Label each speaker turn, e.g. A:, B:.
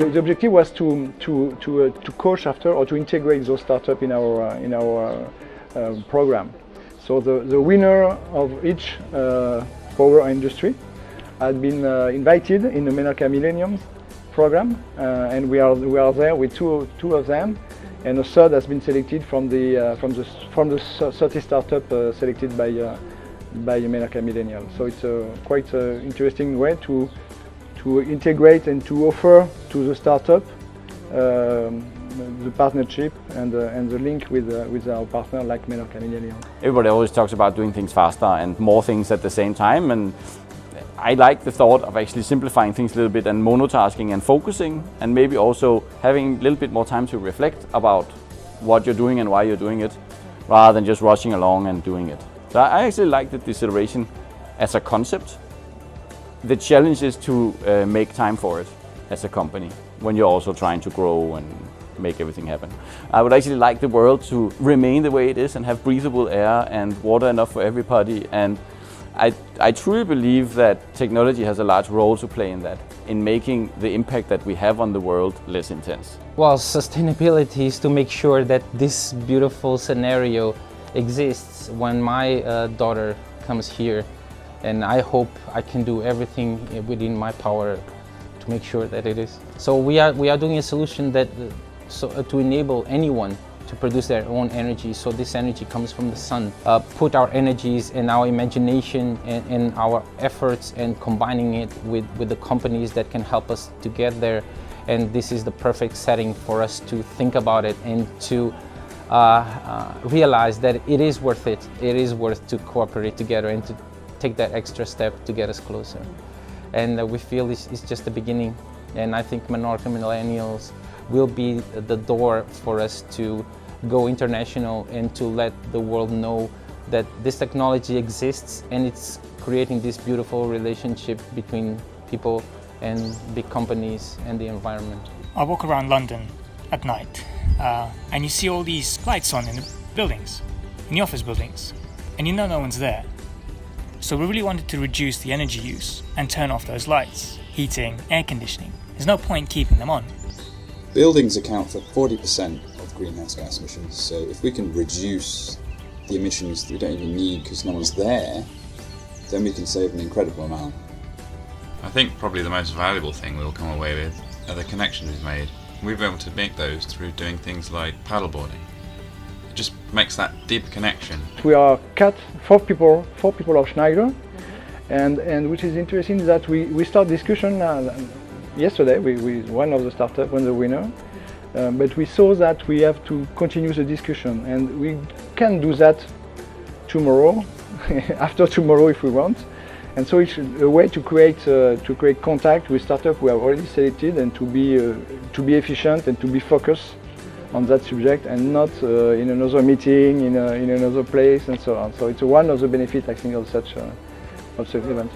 A: the objective was to coach after or to integrate those startups in our program. So the winner of each power industry had been invited in the Menorca Millennium program, and we are there with two of them, and a third has been selected from the 30 startup selected by Menorca Millennium. So it's a quite interesting way to integrate and to offer to the startup the partnership and the link with our partner like Menorca Millennium.
B: Everybody always talks about doing things faster and more things at the same time, and I like the thought of actually simplifying things a little bit and monotasking and focusing, and maybe also having a little bit more time to reflect about what you're doing and why you're doing it, rather than just rushing along and doing it. So I actually like the deceleration as a concept. The challenge is to make time for it as a company when you're also trying to grow and make everything happen. I would actually like the world to remain the way it is and have breathable air and water enough for everybody, and I truly believe that technology has a large role to play in that, in making the impact that we have on the world less intense.
C: Well, sustainability is to make sure that this beautiful scenario exists when my daughter comes here, and I hope I can do everything within my power to make sure that it is. So we are doing a solution that to enable anyone to produce their own energy. So this energy comes from the sun. Put our energies and our imagination and our efforts and combining it with the companies that can help us to get there. And this is the perfect setting for us to think about it and to realize that it is worth it. It is worth to cooperate together and to take that extra step to get us closer. And we feel it's just the beginning. And I think Menorca Millennials will be the door for us to go international and to let the world know that this technology exists and it's creating this beautiful relationship between people and big companies and the environment.
D: I walk around London at night and you see all these lights on in the buildings, in the office buildings, and you know no one's there. So we really wanted to reduce the energy use and turn off those lights, heating, air conditioning. There's no point keeping them on.
E: Buildings account for 40% of greenhouse gas emissions, so if we can reduce the emissions that we don't even need because no one's there, then we can save an incredible amount.
F: I think probably the most valuable thing we'll come away with are the connections we've made. We've been able to make those through doing things like paddleboarding. It just makes that deep connection.
A: We are four people of Schneider, and which is interesting is that we start discussion yesterday with one of the startups, one of the winner, but we saw that we have to continue the discussion, and we can do that tomorrow, after tomorrow if we want. And so it's a way to create contact with startups we have already selected, and to be efficient and to be focused on that subject and not in another meeting in another place and so on. So it's one of the benefits I think of such event.